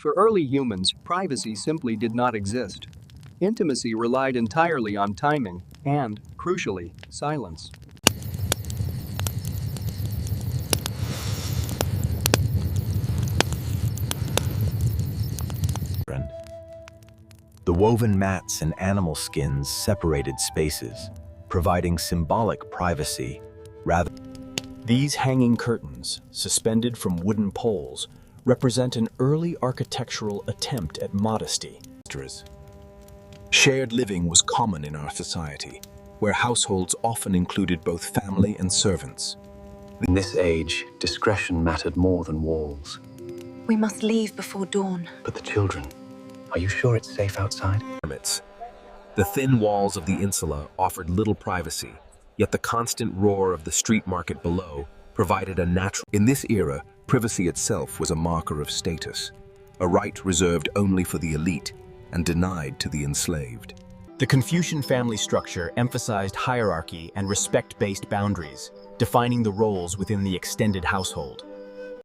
For early humans, privacy simply did not exist. Intimacy relied entirely on timing and, crucially, silence. The woven mats and animal skins separated spaces, providing symbolic privacy rather. These hanging curtains, suspended from wooden poles, represent an early architectural attempt at modesty. Shared living was common in our society, where households often included both family and servants. In this age, discretion mattered more than walls. We must leave before dawn. But the children, are you sure it's safe outside? The thin walls of the insula offered little privacy, yet the constant roar of the street market below provided a natural. In this era, privacy itself was a marker of status, a right reserved only for the elite and denied to the enslaved. The Confucian family structure emphasized hierarchy and respect-based boundaries, defining the roles within the extended household.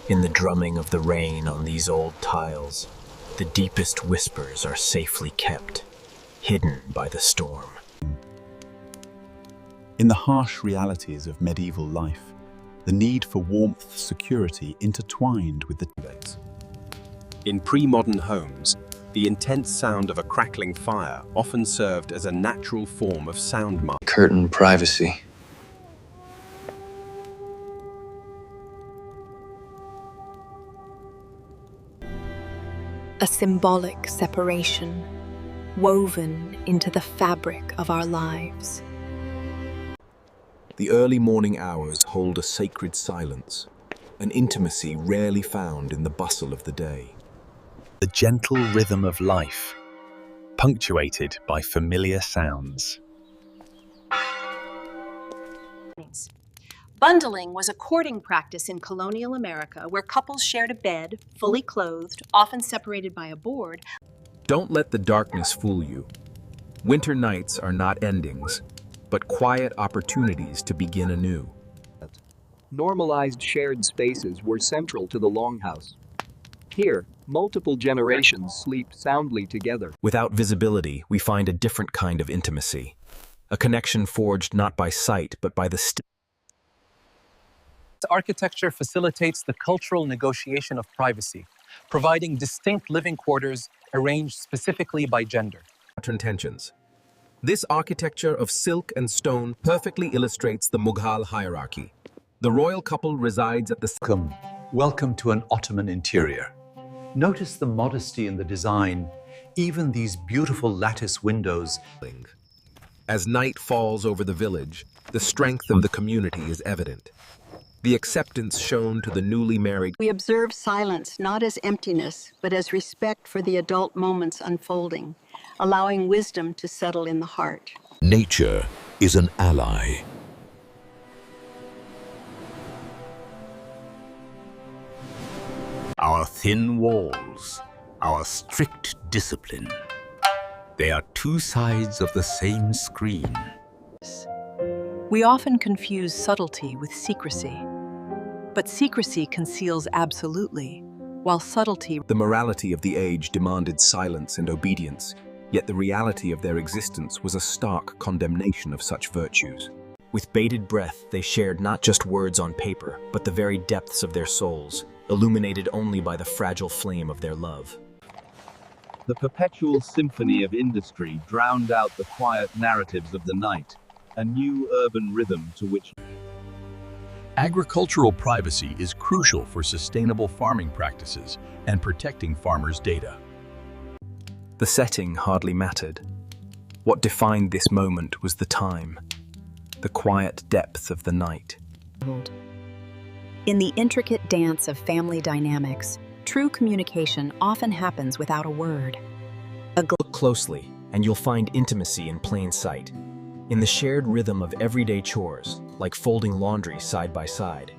In the drumming of the rain on these old tiles, the deepest whispers are safely kept, hidden by the storm. In the harsh realities of medieval life, the need for warmth, security intertwined with the events. In pre-modern homes, the intense sound of a crackling fire often served as a natural form of sound mark. Curtain privacy. A symbolic separation, woven into the fabric of our lives. The early morning hours hold a sacred silence, an intimacy rarely found in the bustle of the day. The gentle rhythm of life, punctuated by familiar sounds. Bundling was a courting practice in colonial America where couples shared a bed, fully clothed, often separated by a board. Don't let the darkness fool you. Winter nights are not endings, but quiet opportunities to begin anew. Normalized shared spaces were central to the longhouse. Here, multiple generations sleep soundly together. Without visibility, we find a different kind of intimacy, a connection forged not by sight, but by the Architecture facilitates the cultural negotiation of privacy, providing distinct living quarters arranged specifically by gender. Intentions. This architecture of silk and stone perfectly illustrates the Mughal hierarchy. The royal couple resides at the Welcome to an Ottoman interior. Notice the modesty in the design, even these beautiful lattice windows. As night falls over the village, the strength of the community is evident. The acceptance shown to the newly married. We observe silence not as emptiness, but as respect for the adult moments unfolding, allowing wisdom to settle in the heart. Nature is an ally. Our thin walls, our strict discipline, they are two sides of the same screen. We often confuse subtlety with secrecy, but secrecy conceals absolutely, while subtlety... The morality of the age demanded silence and obedience, yet the reality of their existence was a stark condemnation of such virtues. With bated breath, they shared not just words on paper, but the very depths of their souls, illuminated only by the fragile flame of their love. The perpetual symphony of industry drowned out the quiet narratives of the night, a new urban rhythm to which... Agricultural privacy is crucial for sustainable farming practices and protecting farmers' data. The setting hardly mattered. What defined this moment was the time, the quiet depth of the night. In the intricate dance of family dynamics, true communication often happens without a word. Look closely, and you'll find intimacy in plain sight. In the shared rhythm of everyday chores, like folding laundry side by side.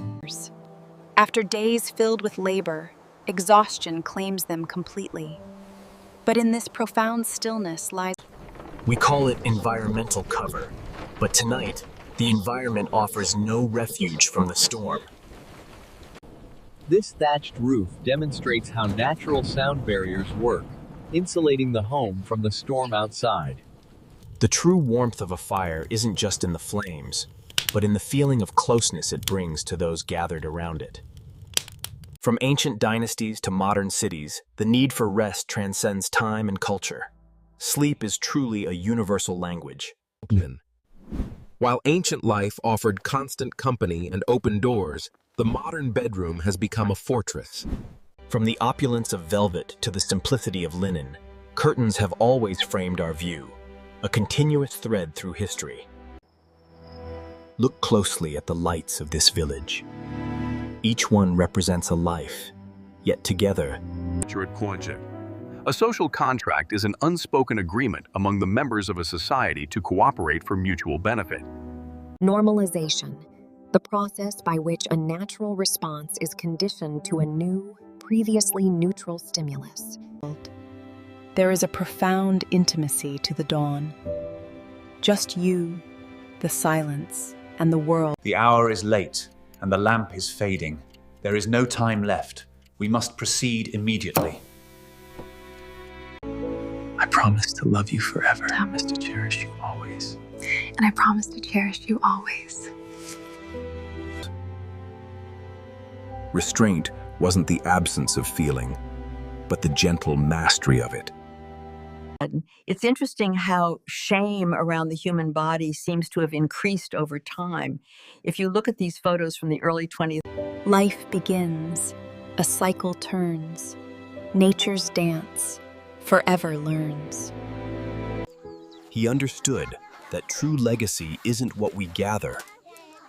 After days filled with labor, exhaustion claims them completely. But in this profound stillness lies... We call it environmental cover, but tonight, the environment offers no refuge from the storm. This thatched roof demonstrates how natural sound barriers work, insulating the home from the storm outside. The true warmth of a fire isn't just in the flames, but in the feeling of closeness it brings to those gathered around it. From ancient dynasties to modern cities, the need for rest transcends time and culture. Sleep is truly a universal language. While ancient life offered constant company and open doors, the modern bedroom has become a fortress. From the opulence of velvet to the simplicity of linen, curtains have always framed our view, a continuous thread through history. Look closely at the lights of this village. Each one represents a life, yet together. A social contract is an unspoken agreement among the members of a society to cooperate for mutual benefit. Normalization, the process by which a natural response is conditioned to a new, previously neutral stimulus. There is a profound intimacy to the dawn. Just you, the silence, and the world. The hour is late, and the lamp is fading. There is no time left. We must proceed immediately. I promise to love you forever. I promise to cherish you always. And I promise to cherish you always. Restraint wasn't the absence of feeling, but the gentle mastery of it. It's interesting how shame around the human body seems to have increased over time. If you look at these photos from the early 20th... Life begins, a cycle turns, nature's dance forever learns. He understood that true legacy isn't what we gather,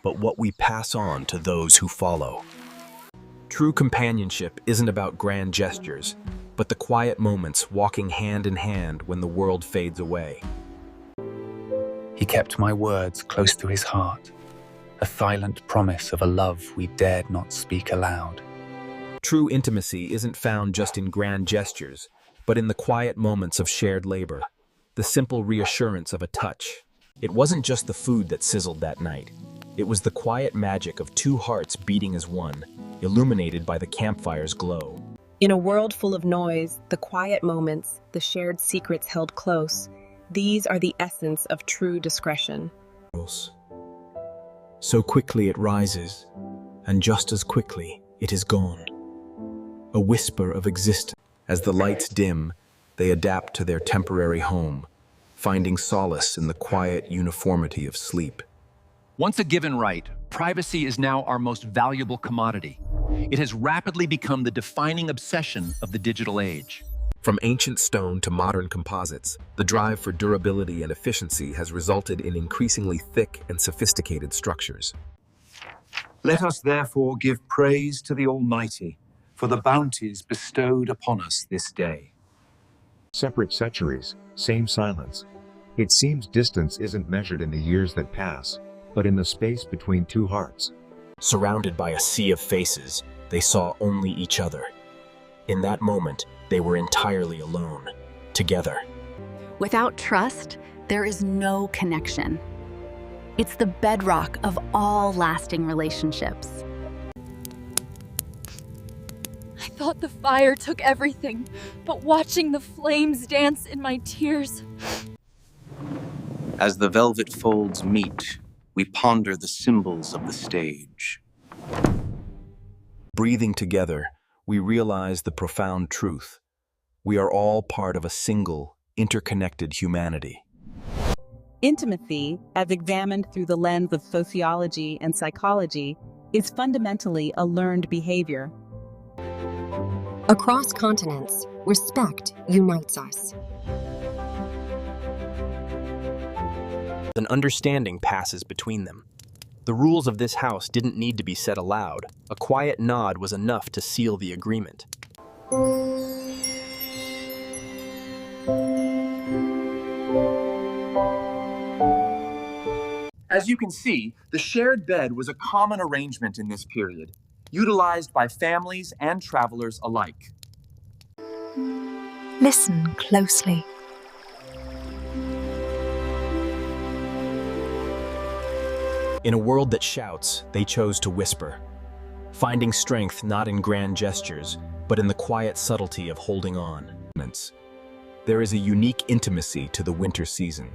but what we pass on to those who follow. True companionship isn't about grand gestures, but the quiet moments walking hand in hand when the world fades away. He kept my words close to his heart, a silent promise of a love we dared not speak aloud. True intimacy isn't found just in grand gestures, but in the quiet moments of shared labor, the simple reassurance of a touch. It wasn't just the food that sizzled that night. It was the quiet magic of two hearts beating as one, illuminated by the campfire's glow. In a world full of noise, the quiet moments, the shared secrets held close, these are the essence of true discretion. So quickly it rises, and just as quickly it is gone. A whisper of existence. As the lights dim, they adapt to their temporary home, finding solace in the quiet uniformity of sleep. Once a given right, privacy is now our most valuable commodity. It has rapidly become the defining obsession of the digital age. From ancient stone to modern composites, the drive for durability and efficiency has resulted in increasingly thick and sophisticated structures. Let us therefore give praise to the Almighty for the bounties bestowed upon us this day. Separate centuries, same silence. It seems distance isn't measured in the years that pass, but in the space between two hearts. Surrounded by a sea of faces, they saw only each other. In that moment, they were entirely alone, together. Without trust, there is no connection. It's the bedrock of all lasting relationships. I thought the fire took everything, but watching the flames dance in my tears. As the velvet folds meet, we ponder the symbols of the stage. Breathing together, we realize the profound truth. We are all part of a single, interconnected humanity. Intimacy, as examined through the lens of sociology and psychology, is fundamentally a learned behavior. Across continents, respect unites us. An understanding passes between them. The rules of this house didn't need to be said aloud. A quiet nod was enough to seal the agreement. As you can see, the shared bed was a common arrangement in this period, utilized by families and travelers alike. Listen closely. In a world that shouts, they chose to whisper. finding strength not in grand gestures, but in the quiet subtlety of holding on. There is a unique intimacy to the winter season.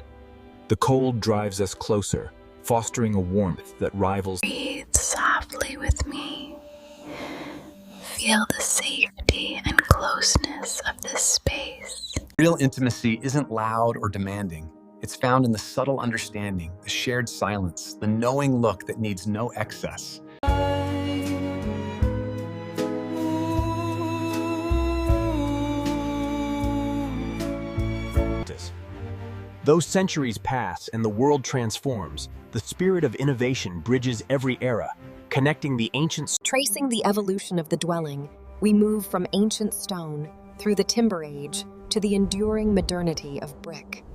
The cold drives us closer, fostering a warmth that rivals. Breathe softly with me. Feel the safety and closeness of this space. Real intimacy isn't loud or demanding. It's found in the subtle understanding, the shared silence, the knowing look that needs no excess. Though centuries pass and the world transforms, the spirit of innovation bridges every era, connecting the ancient. Tracing the evolution of the dwelling, we move from ancient stone through the Timber Age to the enduring modernity of brick.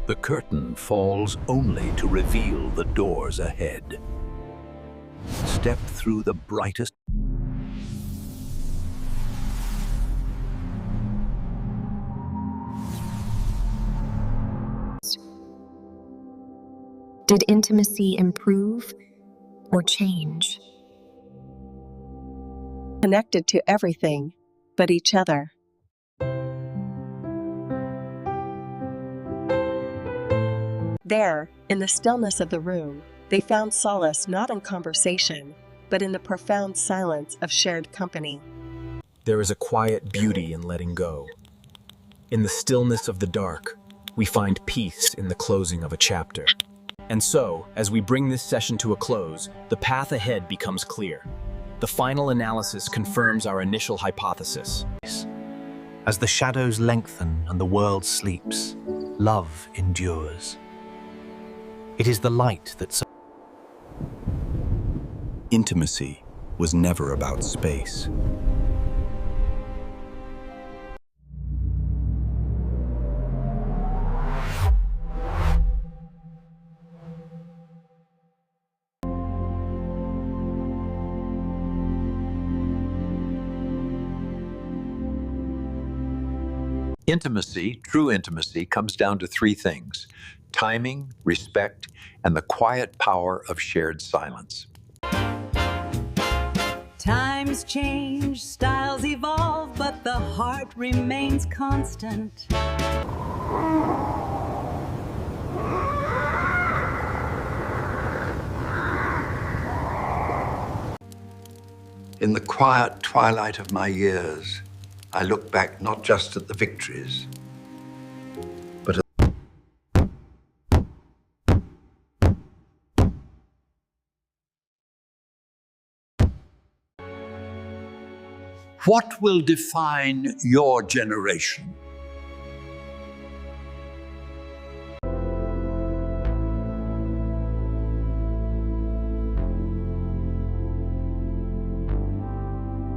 The curtain falls only to reveal the doors ahead. Step through the brightest. Did intimacy improve or change? Connected to everything but each other. There, in the stillness of the room, they found solace not in conversation, but in the profound silence of shared company. There is a quiet beauty in letting go. In the stillness of the dark, we find peace in the closing of a chapter. And so, as we bring this session to a close, the path ahead becomes clear. The final analysis confirms our initial hypothesis. As the shadows lengthen and the world sleeps, love endures. It is the light that... Intimacy was never about space. Intimacy, true intimacy, comes down to three things: timing, respect, and the quiet power of shared silence. Times change, styles evolve, but the heart remains constant. In the quiet twilight of my years, I look back not just at the victories, but at... What will define your generation?